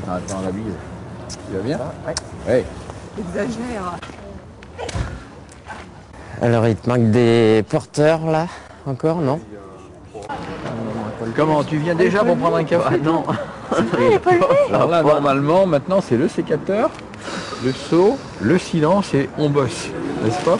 Attends, la bise. Tu vas bien? Oui. Oui. Exagère. Alors il te manque des porteurs là, encore, non? Comment? Tu viens déjà pour prendre un café? Non. Alors là, normalement, maintenant, c'est le sécateur, le seau, le silence et on bosse, n'est-ce pas?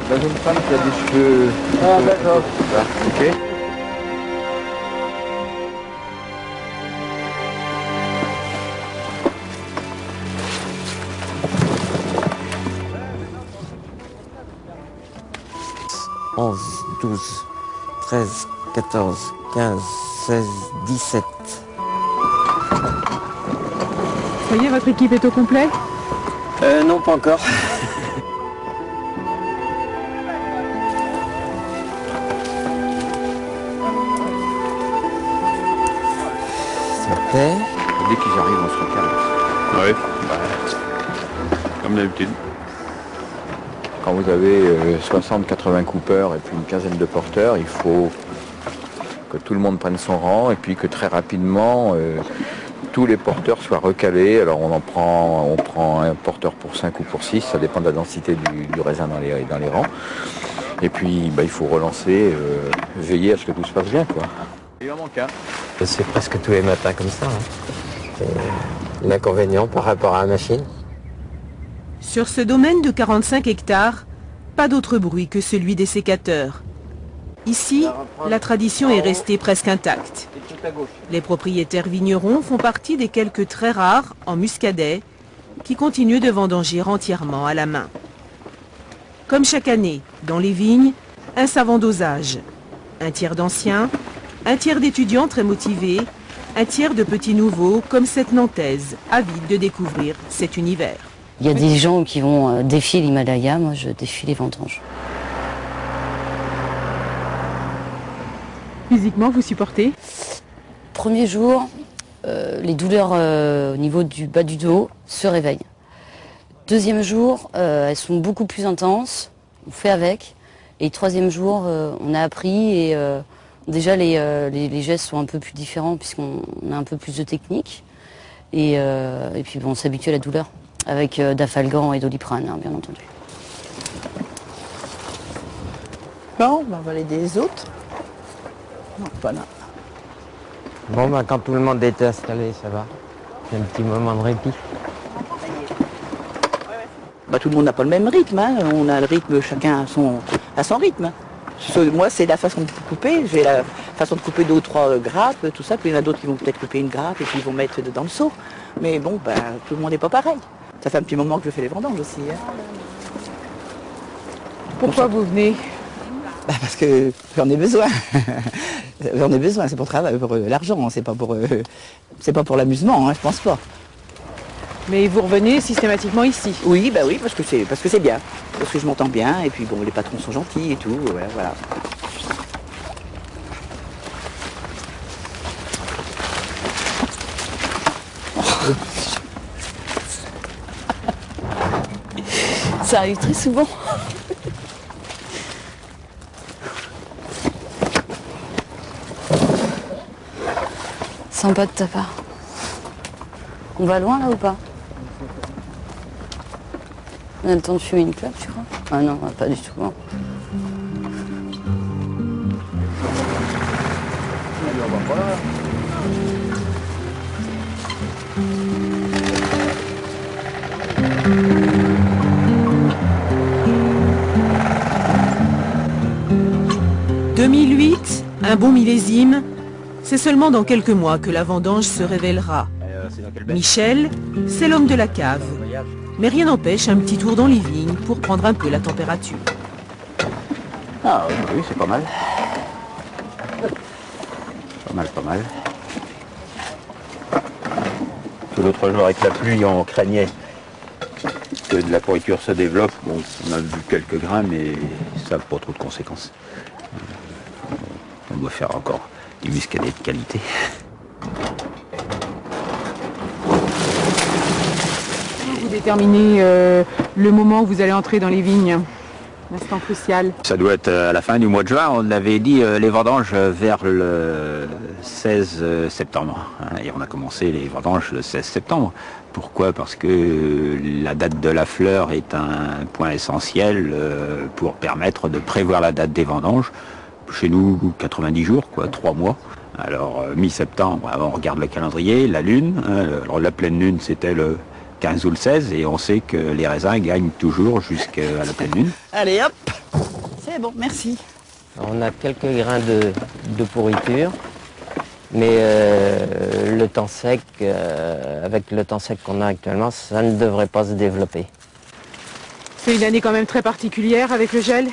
La jeune femme qui a des cheveux... Ah d'accord. Ok. Onze, 12, 13, 14, 15, 16, 17. Ça y est, votre équipe est au complet? Non, pas encore. Santé. Dès qu'ils arrivent, on se recale. Oui. Comme d'habitude. Quand vous avez 60-80 coupeurs et puis une quinzaine de porteurs, il faut que tout le monde prenne son rang et puis que très rapidement tous les porteurs soient recalés. Alors on prend un porteur pour 5 ou pour 6, ça dépend de la densité du raisin dans les rangs. Et puis il faut relancer, veiller à ce que tout se passe bien, quoi. Il en manque un. C'est presque tous les matins comme ça. C'est l'inconvénient par rapport à la machine. Sur ce domaine de 45 hectares, pas d'autre bruit que celui des sécateurs. Ici, la tradition est restée presque intacte. Les propriétaires vignerons font partie des quelques très rares, en muscadet, qui continuent de vendanger entièrement à la main. Comme chaque année, dans les vignes, un savant dosage. Un tiers d'anciens, un tiers d'étudiants très motivés, un tiers de petits nouveaux comme cette Nantaise, avide de découvrir cet univers. Il y a des gens qui vont défier l'Himalaya, moi je défie les vendanges. Physiquement, vous supportez? Premier jour, les douleurs au niveau du bas du dos se réveillent. Deuxième jour, elles sont beaucoup plus intenses, on fait avec. Et troisième jour, on a appris et déjà les gestes sont un peu plus différents puisqu'on a un peu plus de technique. Et puis on s'habitue à la douleur avec Dafalgan et Doliprane, hein, bien entendu. Bon, on va l'aider les autres. Non, voilà. Bon, quand tout le monde est installé, ça va. C'est un petit moment de répit. Tout le monde n'a pas le même rythme, hein. On a le rythme, chacun à son rythme. Moi, c'est la façon de couper. J'ai la façon de couper 2 ou 3 grappes, tout ça. Puis il y en a d'autres qui vont peut-être couper une grappe et puis ils vont mettre dans le seau. Mais bon, tout le monde n'est pas pareil. Ça fait un petit moment que je fais les vendanges aussi. Hein. Pourquoi vous venez? Parce que j'en ai besoin. J'en ai besoin, c'est pour l'argent, c'est pas pour l'amusement, hein, je pense pas. Mais vous revenez systématiquement ici? Oui, oui, parce que c'est bien. Parce que je m'entends bien, et puis bon, les patrons sont gentils et tout, voilà. Ça arrive très souvent. Sympa de ta part. On va loin là ou pas? On a le temps de fumer une clope, tu crois? Ah non, pas du tout. Bon. « 2008, un bon millésime, c'est seulement dans quelques mois que la vendange se révélera. Michel, c'est l'homme de la cave. Mais rien n'empêche un petit tour dans les vignes pour prendre un peu la température. Ah oui, c'est pas mal. Pas mal. que l'autre jour avec la pluie on craignait que de la pourriture se développe. Bon, on a vu quelques grains mais ça n'a pas trop de conséquences. On doit faire encore du muscadet de qualité. Vous déterminez le moment où vous allez entrer dans les vignes, l'instant crucial. Ça doit être à la fin du mois de juin. On avait dit les vendanges vers le 16 septembre. Et on a commencé les vendanges le 16 septembre. Pourquoi? Parce que la date de la fleur est un point essentiel pour permettre de prévoir la date des vendanges. Chez nous, 90 jours, 3 mois. Alors, mi-septembre, on regarde le calendrier, la lune. Alors, la pleine lune, c'était le 15 ou le 16, et on sait que les raisins gagnent toujours jusqu'à la pleine lune. Allez hop, c'est bon, merci. On a quelques grains de pourriture, mais le temps sec, avec le temps sec qu'on a actuellement, ça ne devrait pas se développer. C'est une année quand même très particulière avec le gel.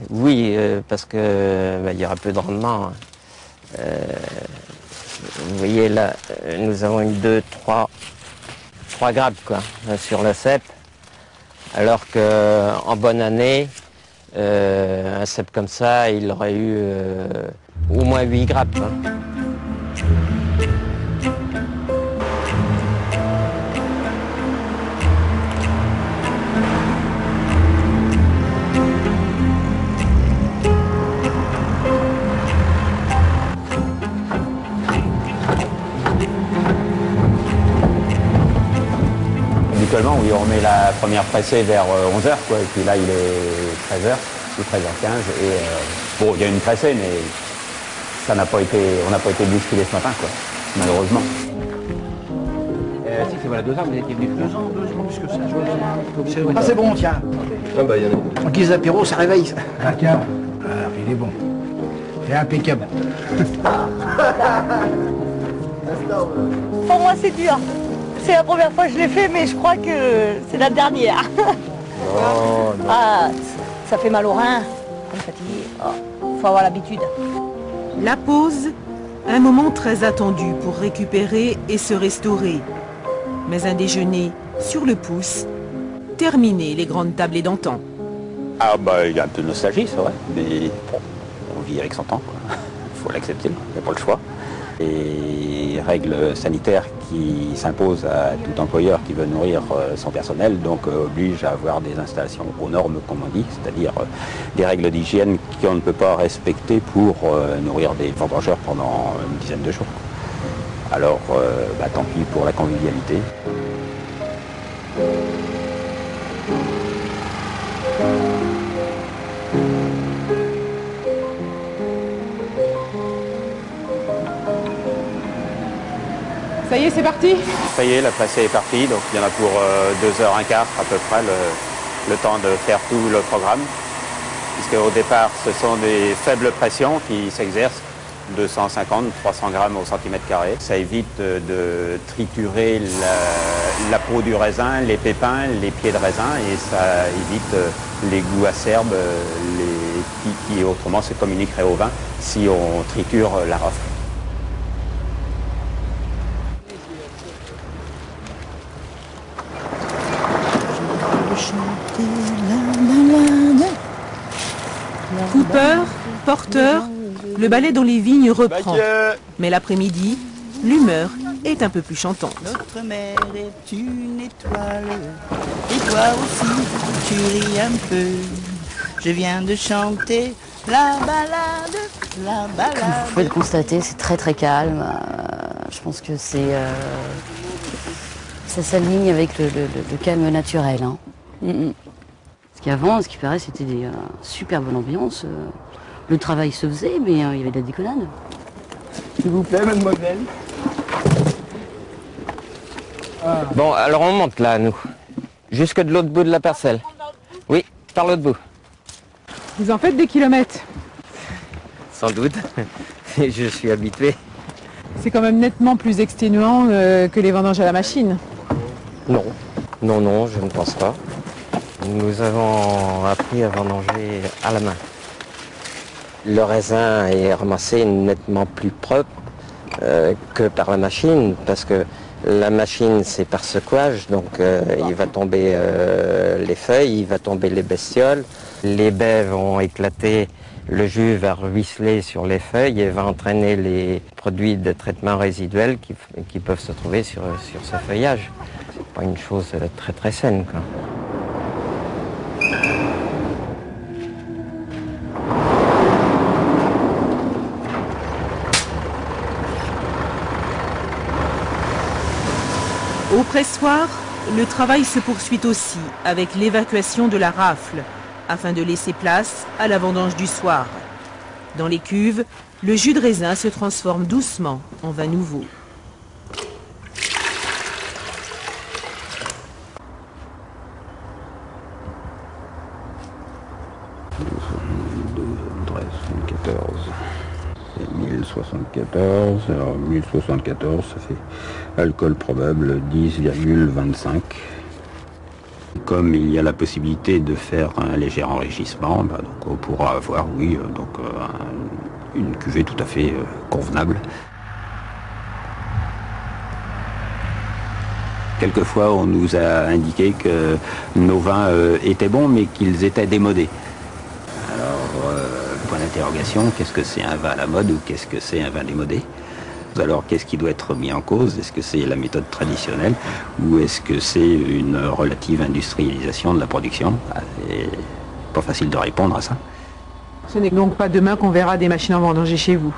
Oui, parce que il y aura peu de rendement. Vous voyez là, nous avons eu 3 grappes sur la cèpe, alors qu'en bonne année, un cèpe comme ça, il aurait eu au moins 8 grappes. Habituellement, oui, on met la première pressée vers 11h, et puis là, il est 13h ou 13h15. Et bon, il y a une pressée, mais ça n'a pas été, on n'a pas été bousculé ce matin, malheureusement. Si, c'est voilà 2 ans, vous étiez venu. 2 ans plus que ça. Ah, c'est bon, tiens. Ah bah, y en a... En guise d'apéro, ça réveille. Ah, tiens. Ah, il est bon. C'est impeccable. Pour moi, c'est dur. C'est la première fois que je l'ai fait, mais je crois que c'est la dernière. Non, non. Ah, ça fait mal au rein. On est fatigué. Faut avoir l'habitude. La pause, un moment très attendu pour récupérer et se restaurer. Mais un déjeuner sur le pouce, terminer les grandes tablées d'antan. Ah bah, il y a un peu de nostalgie, c'est vrai, mais bon, on vit avec son temps, Il faut l'accepter, il n'y a pas le choix. Les règles sanitaires qui s'imposent à tout employeur qui veut nourrir son personnel, donc obligent à avoir des installations aux normes, comme on dit, c'est-à-dire des règles d'hygiène qu'on ne peut pas respecter pour nourrir des vendangeurs pendant une dizaine de jours. Alors, tant pis pour la convivialité. Ça y est, c'est parti? Ça y est, la pressée est partie, donc il y en a pour 2h15 à peu près, le temps de faire tout le programme. Puisque au départ, ce sont des faibles pressions qui s'exercent, 250-300 grammes au centimètre carré. Ça évite de triturer la peau du raisin, les pépins, les pieds de raisin, et ça évite les goûts acerbes qui autrement se communiqueraient au vin si on triture la rafle. Cooper, porteur, le balai dans les vignes reprend. Mais l'après-midi, l'humeur est un peu plus chantante. Notre mère est une étoile, et toi aussi, tu ris un peu. Je viens de chanter la balade, la balade. Comme vous pouvez le constater, c'est très très calme. Je pense que ça s'aligne avec le calme naturel. Hein. Parce qu'avant, à ce qui paraît, c'était des super bonne ambiance. Le travail se faisait, mais il y avait de la déconnade. S'il vous plaît, mademoiselle. Bon, alors on monte là, nous. Jusque de l'autre bout de la parcelle. Oui, par l'autre bout. Vous en faites des kilomètres. Sans doute. Je suis habitué. C'est quand même nettement plus exténuant que les vendanges à la machine. Non. Non, je ne pense pas. Nous avons appris à vendanger à la main. Le raisin est ramassé nettement plus propre que par la machine, parce que La machine, c'est par secouage, donc il va tomber les feuilles, il va tomber les bestioles. Les baies vont éclater, le jus va ruisseler sur les feuilles et va entraîner les produits de traitement résiduel qui peuvent se trouver sur ce feuillage. C'est pas une chose très très saine, quoi. Au pressoir, le travail se poursuit aussi avec l'évacuation de la rafle afin de laisser place à la vendange du soir. Dans les cuves, le jus de raisin se transforme doucement en vin nouveau. C'est 1074, alors 1074 ça fait alcool probable 10,25. Comme il y a la possibilité de faire un léger enrichissement, donc on pourra avoir, oui, une cuvée tout à fait convenable. Quelquefois, on nous a indiqué que nos vins étaient bons, mais qu'ils étaient démodés. Alors, point d'interrogation, qu'est-ce que c'est un vin à la mode ou qu'est-ce que c'est un vin démodé? Alors, qu'est-ce qui doit être mis en cause? Est-ce que c'est la méthode traditionnelle ou est-ce que c'est une relative industrialisation de la production? C'est pas facile de répondre à ça. Ce n'est donc pas demain qu'on verra des machines à vendanger chez vous?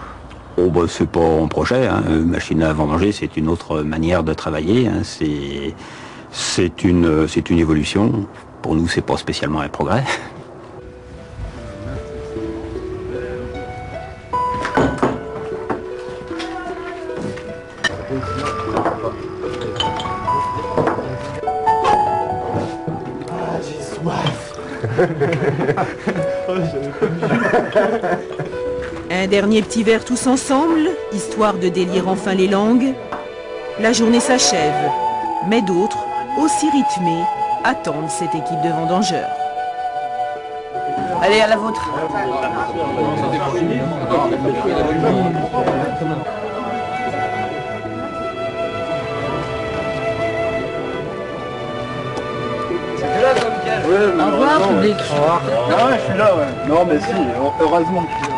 Oh bah, c'est pas un projet, hein. Machine à vendanger, c'est une autre manière de travailler, hein. C'est une évolution. Pour nous, c'est pas spécialement un progrès. Un dernier petit verre tous ensemble, histoire de délier enfin les langues. La journée s'achève, mais d'autres, aussi rythmés, attendent cette équipe de vendangeurs. Allez, à la vôtre. Au revoir, public. Au revoir. Non, je suis là, ouais. Non, mais si, heureusement que je suis là.